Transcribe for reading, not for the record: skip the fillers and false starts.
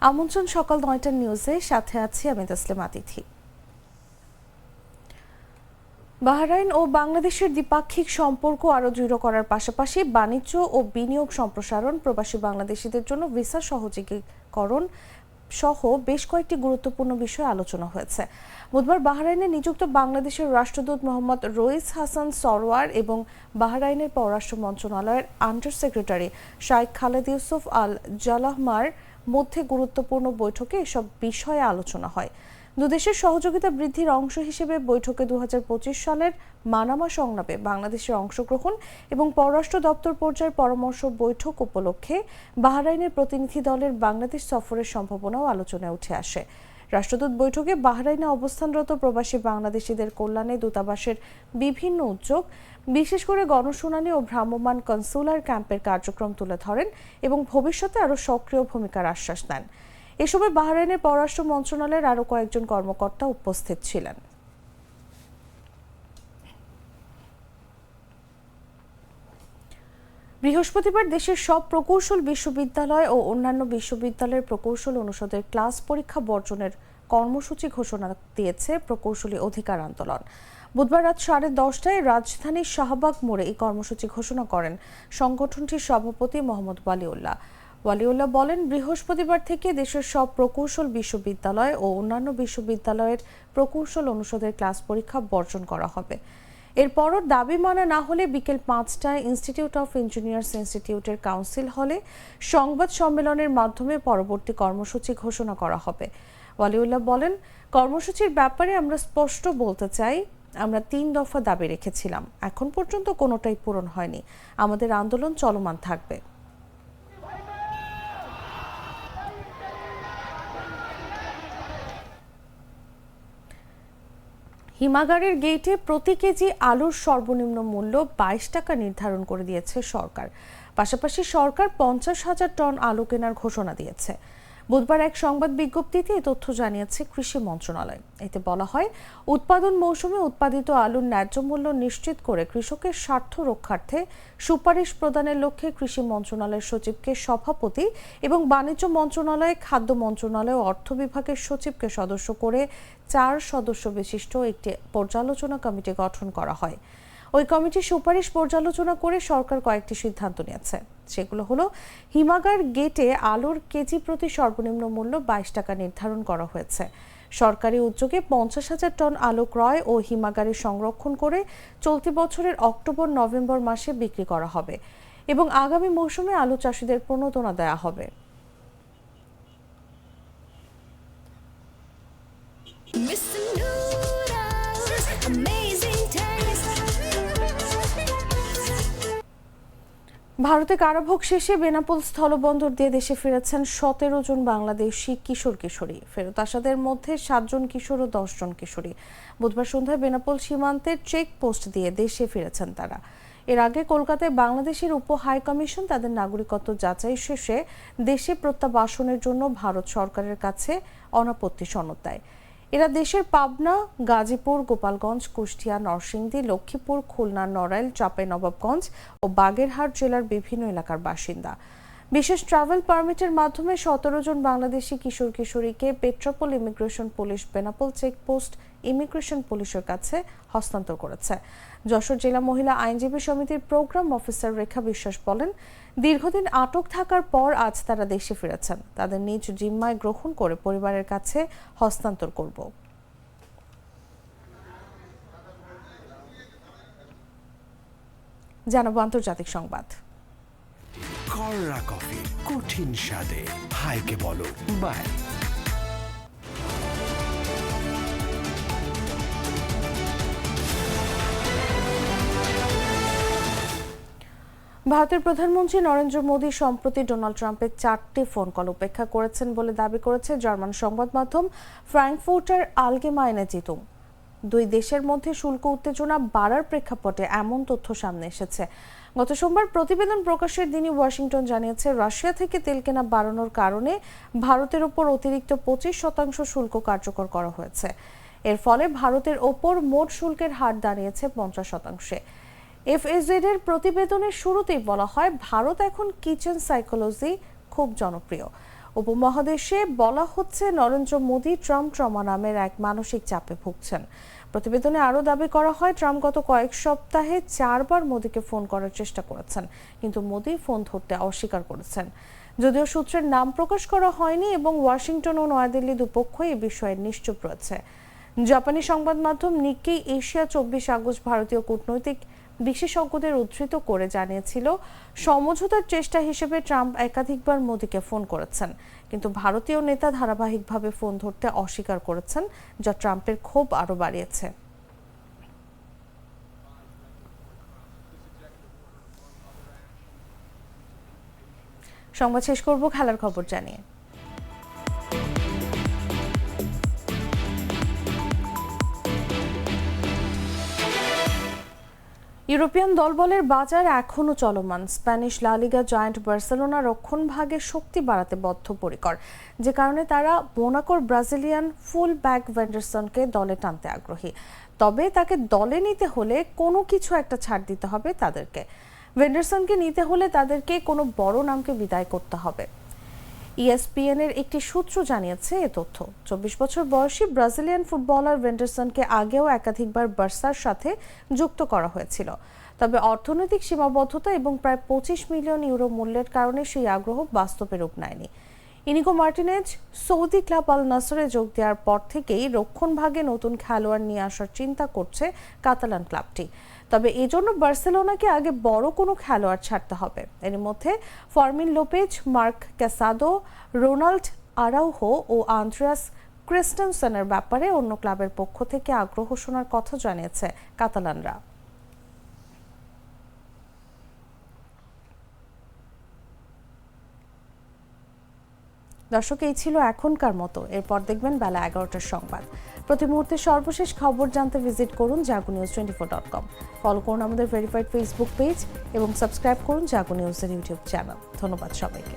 আমন্ত্রণ সকাল ৯টার নিউজে, সাথে আছি আমি তাসলিমা আতিথি। বাহরাইন ও বাংলাদেশের দ্বিপাক্ষিক সম্পর্ক আরও দৃঢ় করার পাশাপাশি বাণিজ্য ও বিনিয়োগ সম্প্রসারণ, প্রবাসী বাংলাদেশিদের জন্য ভিসা সহযোগীকরণ সহ বেশ কয়েকটি গুরুত্বপূর্ণ বিষয়ে আলোচনা হয়েছে। বুধবার বাহরাইনে নিযুক্ত বাংলাদেশের রাষ্ট্রদূত মোহাম্মদ রইস হাসান সরওয়ার এবং বাহরাইনের পররাষ্ট্র মন্ত্রণালয়ের আন্ডার সেক্রেটারি শাইখ খালেদ ইউসুফ আল জালাহমার মধ্যে গুরুত্বপূর্ণ বৈঠকে এসব বিষয়ে আলোচনা হয়। দুদেশের সহযোগিতা বৃদ্ধির অংশ হিসেবে বৈঠকে 2025 সালের মানামা সংলাপে বাংলাদেশের অংশগ্রহণ এবং পররাষ্ট্র দপ্তর পর্যায়ের পরামর্শ বৈঠক উপলক্ষে বাহরাইনের প্রতিনিধি দলের বাংলাদেশ সফরের সম্ভাবনাও আলোচনায় উঠে আসে। রাষ্ট্রদূত বৈঠকে বাহরাইনে অবস্থানরত প্রবাসী বাংলাদেশিদের কল্যাণে দূতাবাসের বিভিন্ন উদ্যোগ, বিশেষ করে গণশুনানি ও ভ্রাম্যমাণ কনসুলার ক্যাম্পের কার্যক্রম তুলে ধরেন এবং ভবিষ্যতে আরও সক্রিয় ভূমিকার আশ্বাস দেন। এ সময় বাহরাইনের পররাষ্ট্র মন্ত্রণালয়ের আরও কয়েকজন কর্মকর্তা উপস্থিত ছিলেন। বৃহস্পতিবার দেশের সব প্রকৌশল বিশ্ববিদ্যালয় ও অন্যান্য বিশ্ববিদ্যালয়ের প্রকৌশল অনুষদের ক্লাস পরীক্ষা বর্জনের কর্মসূচি ঘোষণা দিয়েছে প্রকৌশলী অধিকার আন্দোলন। বুধবার রাত 10:30টায় রাজধানীর শাহবাগ মোড়ে এই কর্মসূচি ঘোষণা করেন সংগঠনটির সভাপতি মোহাম্মদ ওয়ালিউল্লাহ বলেন, বৃহস্পতিবার থেকে দেশের সব প্রকৌশল বিশ্ববিদ্যালয় ও অন্যান্য বিশ্ববিদ্যালয়ের প্রকৌশল অনুষদের ক্লাস পরীক্ষা বর্জন করা হবে। এরপরও দাবি মানা না হলে বিকেল 5টায় ইনস্টিটিউট অফ ইঞ্জিনিয়ার্স ইনস্টিটিউটের কাউন্সিল হলে সংবাদ সম্মেলনের মাধ্যমে পরবর্তী কর্মসূচি ঘোষণা করা হবে। ওয়ালিউল্লাহ বলেন, কর্মসূচির ব্যাপারে আমরা স্পষ্ট বলতে চাই, আমরা 3 দফা দাবি রেখেছিলাম, এখন পর্যন্ত কোনোটাই পূরণ হয়নি। আমাদের আন্দোলন চলমান থাকবে। হিমাগারের গেটে প্রতি কেজি আলুর সর্বনিম্ন মূল্য 22 টাকা নির্ধারণ করে দিয়েছে সরকার। পাশাপাশি সরকার 50,000 টন আলু কেনার ঘোষণা দিয়েছে। বুধবার এক সংবাদ বিজ্ঞপ্তিতে এই তথ্য জানিয়েছে কৃষি মন্ত্রণালয়। এতে বলা হয়, উৎপাদন মৌসুমে উৎপাদিত আলুর ন্যায্য মূল্য নিশ্চিত করে কৃষকের স্বার্থ রক্ষার্থে সুপারিশ প্রদানের লক্ষ্যে কৃষি মন্ত্রণালয়ের সচিবকে সভাপতি এবং বাণিজ্য মন্ত্রণালয়, খাদ্য মন্ত্রণালয় ও অর্থ বিভাগের সচিবকে সদস্য করে 4 সদস্য বিশিষ্ট একটি পর্যালোচনা কমিটি গঠন করা হয়। ওই কমিটি সুপারিশ পর্যালোচনা করে সরকার কয়েকটি সিদ্ধান্ত নিয়েছে। সেগুলো হলো, হিমাগার গেটে আলুর কেজি প্রতি সর্বনিম্ন মূল্য 22 টাকা নির্ধারণ করা হয়েছে। সরকারি উদ্যোগে 50,000 টন আলু ক্রয় ও হিমাগারে সংরক্ষণ করে চলতি বছরের অক্টোবর-নভেম্বর মাসে বিক্রি করা হবে এবং আগামী মৌসুমে আলু চাষিদের প্রণোদনা দেওয়া হবে। ভারতে কারাভোগ শেষে বেনাপোল স্থলবন্দর দিয়ে দেশে ফিরেছেন 17 জন বাংলাদেশি কিশোর-কিশোরী। ফেরত আসাদের মধ্যে 7 জন কিশোর ও 10 জন কিশোরী। বুধবার সন্ধ্যায় বেনাপোল সীমান্তের চেকপোস্ট দিয়ে দেশে ফিরেছেন তারা। এর আগে কলকাতায় বাংলাদেশের উপ হাই কমিশন তাদের নাগরিকত্ব যাচাই শেষে দেশে প্রত্যাবাসনের জন্য ভারত সরকারের কাছে অনাপত্তি সনদ দেয়। এরা দেশের পাবনা, গাজীপুর, গোপালগঞ্জ, কুষ্টিয়া, নরসিংদী, লক্ষ্মীপুর, খুলনা, নড়াইল, চাঁপাইনবাবগঞ্জ ও বাগেরহাট জেলার বিভিন্ন এলাকার বাসিন্দা। বিশেষ ট্রাভেল পারমিটের মাধ্যমে 17 জন বাংলাদেশি কিশোর-কিশোরীকে Petrapole immigration police Benapole checkpost immigration পুলিশের কাছে হস্তান্তর করেছে। যশোর জেলা মহিলা আইনজীবী সমিতির প্রোগ্রাম অফিসার রেখা বিশ্বাস বলেন, দীর্ঘদিন আটক থাকার পর আজ তারা দেশে ফিরেছেন। তাদের নিজ জিম্মায় গ্রহণ করে পরিবারের কাছে হস্তান্তর করব। জানাবো আন্তর্জাতিক সংবাদ। কররা কফি, কঠিন স্বাদে, হাইকে বলো বাই। ভারতের প্রধানমন্ত্রী নরেন্দ্র মোদী সম্প্রতি ডোনাল্ড ট্রাম্পের 4টি ফোন কল উপেক্ষা করেছেন বলে দাবি করেছে জার্মান সংবাদ মাধ্যম ফ্র্যাঙ্কফুর্টার আলগেমাইনে জিতুং। দুই দেশের মধ্যে শুল্ক উত্তেজনা বাড়ার প্রেক্ষাপটে এমন তথ্য সামনে এসেছে। গত সোমবার প্রতিবেদন প্রকাশের দিনই ওয়াশিংটন জানিয়েছে, রাশিয়া থেকে তেল কেনা বাড়ানোর কারণে ভারতের ওপর অতিরিক্ত 25% শুল্ক কার্যকর করা হয়েছে। এর ফলে ভারতের ওপর মোট শুল্কের হার দাঁড়িয়েছে 50%। এফএজেড এর প্রতিবেদনের শুরুতেই বলা হয়, ভারত এখন কিচেন সাইকোলজি খুব জনপ্রিয়। উপমহাদেশে বলা হচ্ছে নরেন্দ্র মোদী ট্রাম্প ট্রমা নামের এক মানসিক চাপে ভুগছেন। প্রতিবেদনে আরও দাবি করা হয়, ট্রাম্প গত কয়েক সপ্তাহে 4 বার মোদীকে ফোন করার চেষ্টা করেছেন, কিন্তু মোদী ফোন ধরতে অস্বীকার করেছেন। যদিও সূত্রের নাম প্রকাশ করা হয়নি এবং ওয়াশিংটন ও নয়াদিল্লি দুপক্ষই এ বিষয়ে নিশ্চুপ রয়েছে। জাপানি সংবাদ মাধ্যম নিক্কেই এশিয়া 24 আগস্ট ভারতীয় কূটনৈতিক বিশেষজ্ঞদের উদ্ধৃত করে জানিয়েছিল, সমঝোতার চেষ্টা হিসেবে ট্রাম্প একাধিকবার মোদীকে ফোন করেছেন, কিন্তু ভারতীয় নেতা ধারাবাহিকভাবে ফোন ধরতে অস্বীকার করেছেন, যা ট্রাম্পের ক্ষোভ আরও বাড়িয়েছে। সংবাদ শেষ করব খেলার খবর জানিয়ে। ইউরোপিয়ান দলবলের বাজার এখনও চলমান। স্প্যানিশ লা লিগা জায়ান্ট বার্সেলোনা রক্ষণভাগে শক্তি বাড়াতে বদ্ধপরিকর, যে কারণে তারা মোনাকোর ব্রাজিলিয়ান ফুল ব্যাক ভেন্ডারসনকে দলে টানতে আগ্রহী। তবে তাকে দলে নিতে হলে কোনো কিছু একটা ছাড় দিতে হবে তাদেরকে। ভেন্ডারসনকে নিতে হলে তাদেরকে কোনো বড় নামকে বিদায় করতে হবে। ESPN এর একটি সূত্র জানিয়েছে এ তথ্য। 24 বছর বয়সী ব্রাজিলিয়ান ফুটবলার ভেন্ডারসনকে আগেও একাধিকবার বার্সার সাথে যুক্ত করা হয়েছিল, তবে অর্থনৈতিক সীমাবদ্ধতা এবং প্রায় 25 মিলিয়ন ইউরো মূল্যের কারণে সেই আগ্রহ বাস্তবে রূপ নেয়নি। Inigo Martinez Saudi club Al নাসরে যোগ দেওয়ার পর থেকেই রক্ষণভাগে নতুন খেলোয়াড় নিয়ে আসার চিন্তা করছে কাতালান ক্লাবটি। তবে এজন্য বার্সেলোনাকে আগে বড় কোনো খেলোয়াড় ছাড়তে হবে। এর মধ্যে Fermin Lopez, Marc Casado, Ronald Araujo ও আন্দ্রেয়াস ক্রিস্টেনসেনের ব্যাপারে অন্য ক্লাবের পক্ষ থেকে আগ্রহ শোনার কথা জানিয়েছে কাতালানরা। দর্শক, এই ছিল এখনকার মতো। এরপর দেখবেন বেলা 11টার সংবাদ। প্রতি মুহূর্তে সর্বশেষ খবর জানতে ভিজিট করুন jagonews24.com। ফলো করুন আমাদের ভেরিফাইড ফেসবুক পেজ এবং সাবস্ক্রাইব করুন জাগো নিউজের ইউটিউব চ্যানেল। ধন্যবাদ সবাইকে।